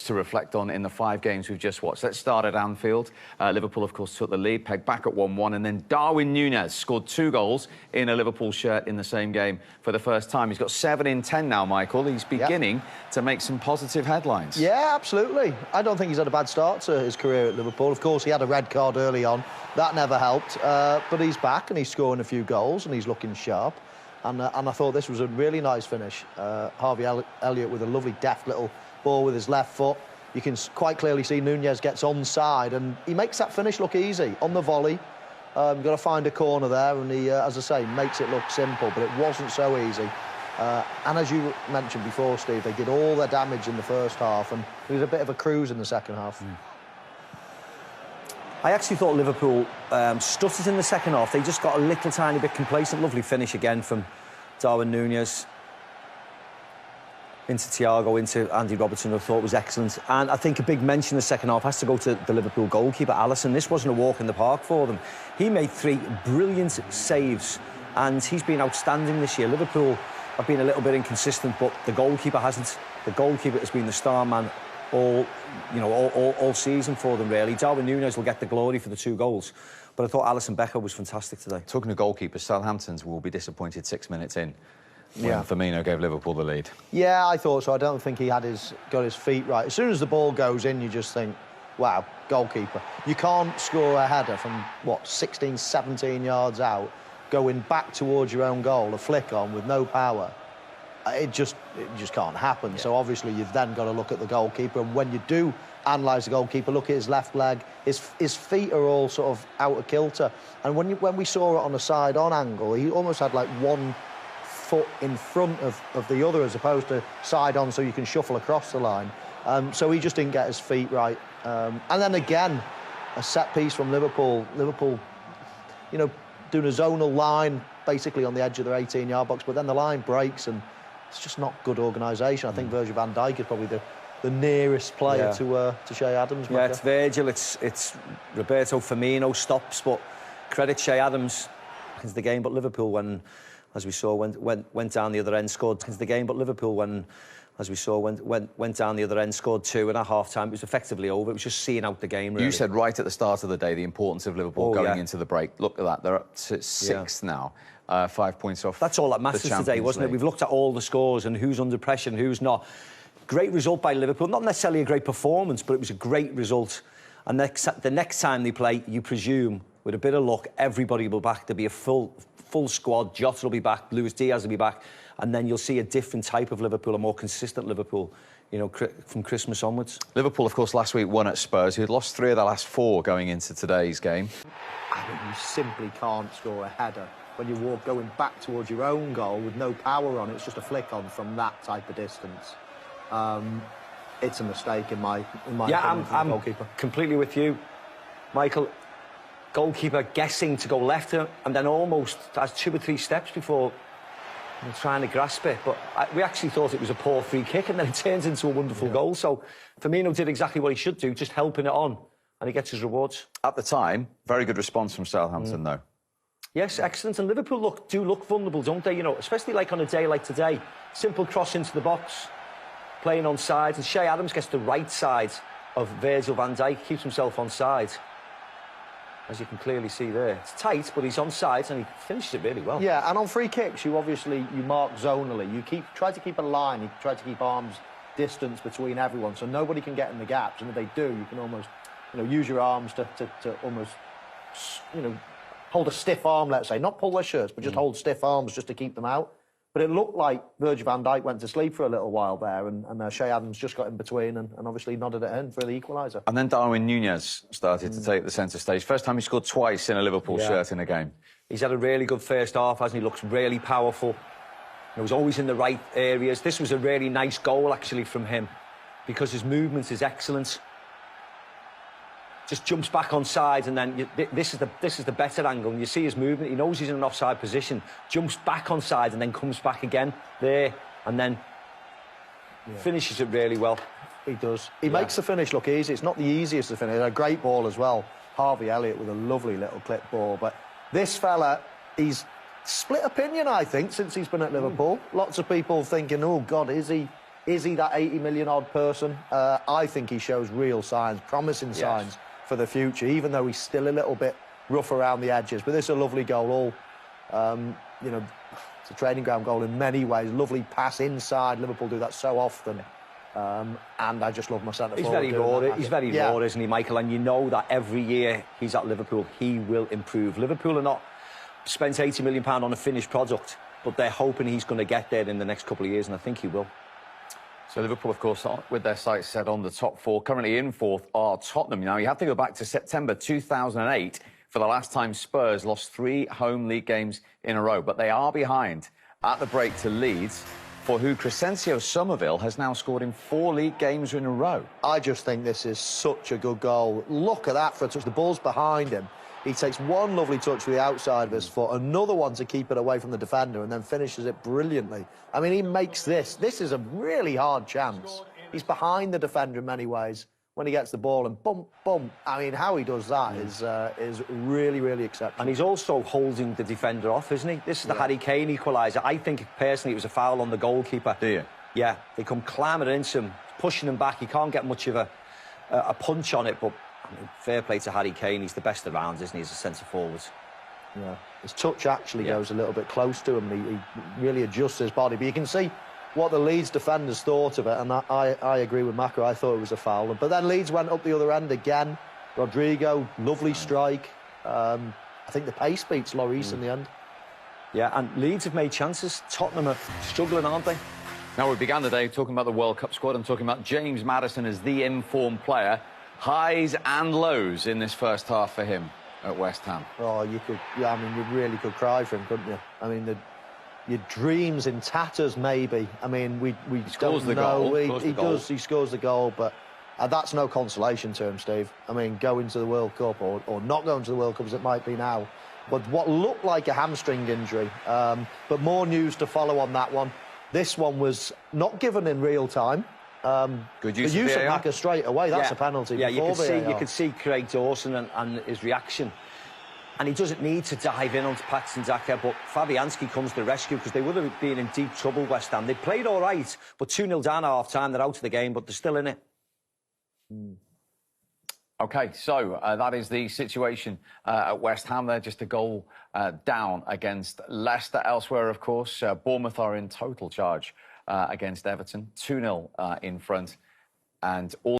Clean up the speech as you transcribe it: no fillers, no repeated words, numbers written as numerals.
to reflect on in the 5 games we've just watched. Let's start at Anfield. Liverpool, of course, took the lead, pegged back at 1-1, and then Darwin Núñez scored 2 goals in a Liverpool shirt in the same game for the first time. He's got 7 in 10 now, Michael. He's beginning to make some positive headlines. Yeah, absolutely. I don't think he's had a bad start to his career at Liverpool. Of course, he had a red card early on. That never helped. But he's back and he's scoring a few goals and he's looking sharp. And I thought this was a really nice finish. Harvey Elliott with a lovely deft little ball with his left foot. You can quite clearly see Núñez gets onside and he makes that finish look easy on the volley. Got to find a corner there and he, as I say, makes it look simple, but it wasn't so easy. And as you mentioned before, Steve, they did all their damage in the first half and it was a bit of a cruise in the second half. I actually thought Liverpool stuttered in the second half. They just got a little tiny bit complacent. Lovely finish again from Darwin Núñez. Into Thiago, into Andy Robertson, I thought was excellent. And I think a big mention in the second half has to go to the Liverpool goalkeeper, Alisson. This wasn't a walk in the park for them. He made 3 brilliant saves and he's been outstanding this year. Liverpool have been a little bit inconsistent, but the goalkeeper hasn't. The goalkeeper has been the star man all season for them, really. Darwin Núñez will get the glory for the 2 goals, but I thought Alisson Becker was fantastic today. Talking to goalkeepers, Southampton's will be disappointed 6 minutes in when Firmino gave Liverpool the lead. Yeah, I thought so. I don't think he had got his feet right. As soon as the ball goes in, you just think, wow, goalkeeper. You can't score a header from, what, 16, 17 yards out, going back towards your own goal, a flick on with no power. It just can't happen. So obviously you've then got to look at the goalkeeper, and when you do analyse the goalkeeper, look at his left leg, his feet are all sort of out of kilter. And when we saw it on a side-on angle, he almost had like 1 foot in front of the other as opposed to side-on, so you can shuffle across the line. So he just didn't get his feet right. And then again, a set piece from Liverpool. Liverpool, you know, doing a zonal line basically on the edge of their 18-yard box, but then the line breaks and it's just not good organisation. I think Virgil van Dijk is probably the nearest player to Che Adams. Yeah, it's Virgil, it's Roberto Firmino stops, but credit Che Adams into the game. But Liverpool, when, as we saw, went down the other end, scored into the game. But Liverpool, when, as we saw, went down the other end, scored 2, and at half-time it was effectively over. It was just seeing out the game, really. You said right at the start of the day the importance of Liverpool going into the break. Look at that, they're up to 6th now. 5 points off. That's all that matters today, wasn't it? We've looked at all the scores and who's under pressure and who's not. Great result by Liverpool. Not necessarily a great performance, but it was a great result. And the next time they play, you presume, with a bit of luck, everybody will be back. There'll be a full squad. Jota will be back. Luis Diaz will be back. And then you'll see a different type of Liverpool, a more consistent Liverpool, you know, from Christmas onwards. Liverpool, of course, last week won at Spurs, who had lost 3 of their last 4 going into today's game. I think you simply can't score a header when you walk going back towards your own goal with no power on it. It's just a flick on from that type of distance. It's a mistake in my opinion, I'm goalkeeper. Completely with you, Michael. Goalkeeper guessing to go left and then almost has 2 or 3 steps before trying to grasp it. But we actually thought it was a poor free kick, and then it turns into a wonderful goal. So Firmino did exactly what he should do, just helping it on, and he gets his rewards. At the time, very good response from Southampton, though. Yes, excellent. And Liverpool do look vulnerable, don't they? You know, especially like on a day like today. Simple cross into the box, playing on side, and Che Adams gets the right side of Virgil van Dijk, keeps himself on side. As you can clearly see there. It's tight, but he's on side and he finishes it really well. Yeah, and on free kicks, you mark zonally. You try to keep a line, you try to keep arms distance between everyone, so nobody can get in the gaps. And if they do, you can almost, you know, use your arms to almost, you know, hold a stiff arm, let's say. Not pull their shirts, but just hold stiff arms just to keep them out. But it looked like Virgil van Dijk went to sleep for a little while there, and Che Adams just got in between and obviously nodded it in for the equaliser. And then Darwin Núñez started to take the centre stage. First time he scored twice in a Liverpool shirt in a game. He's had a really good first half, hasn't he? Looks really powerful. He was always in the right areas. This was a really nice goal, actually, from him, because his movement is excellent. Just jumps back on side, and then this is the better angle. And you see his movement. He knows he's in an offside position. Jumps back on side, and then comes back again there, and then finishes it really well. He does. He makes the finish look easy. It's not the easiest to finish. A great ball as well. Harvey Elliott with a lovely little clip ball. But this fella, he's split opinion, I think, since he's been at Liverpool. Lots of people thinking, oh God, is he Is he that 80 million odd person? I think he shows real signs, promising signs for the future, even though he's still a little bit rough around the edges. But this is a lovely goal. You know, it's a training ground goal in many ways. Lovely pass inside. Liverpool do that so often. And I just love my centre forward. He's very raw, isn't he, Michael? And you know that every year he's at Liverpool, he will improve. Liverpool are not spent £80 million on a finished product, but they're hoping he's going to get there in the next couple of years, and I think he will. So Liverpool, of course, with their sights set on the top four. Currently in fourth are Tottenham. Now, you have to go back to September 2008 for the last time Spurs lost 3 home league games in a row. But they are behind at the break to Leeds, for who Crescencio Somerville has now scored in 4 league games in a row. I just think this is such a good goal. Look at that for a touch. The ball's behind him. He takes one lovely touch with the outside of his foot, another one to keep it away from the defender, and then finishes it brilliantly. I mean, he makes this. This is a really hard chance. He's behind the defender in many ways when he gets the ball, and bump, bump. I mean, how he does that is really, really exceptional. And he's also holding the defender off, isn't he? This is the Harry Kane equaliser. I think, personally, it was a foul on the goalkeeper. Do you? Yeah, they come clambering into him, pushing him back. He can't get much of a punch on it, but I mean, fair play to Harry Kane. He's the best around, isn't he, as a centre-forward? Yeah, his touch actually goes a little bit close to him. He really adjusts his body. But you can see what the Leeds defenders thought of it, and I agree with Macro. I thought it was a foul. But then Leeds went up the other end again. Rodrigo, lovely strike. I think the pace beats Lloris in the end. Yeah, and Leeds have made chances. Tottenham are struggling, aren't they? Now, we began the day talking about the World Cup squad and talking about James Maddison as the informed player. Highs and lows in this first half for him at West Ham. Oh, you could, I mean, you really could cry for him, couldn't you? I mean, your dreams in tatters, maybe. I mean, we scores don't the know. goal. He scores the goal, but that's no consolation to him, Steve. I mean, going to the World Cup or not going to the World Cup as it might be now, but what looked like a hamstring injury. But more news to follow on that one. This one was not given in real time. Good use the use of VAR. Macca straight away, that's a penalty. Yeah, you VAR. could see Craig Dawson and his reaction. And he doesn't need to dive in onto Patson Daka, but Fabianski comes to the rescue because they would have been in deep trouble, West Ham. They played all right, but 2-0 down at half-time. They're out of the game, but they're still in it. OK, so that is the situation at West Ham. They're just a goal down against Leicester. Elsewhere, of course, Bournemouth are in total charge against Everton. 2-0 in front. And all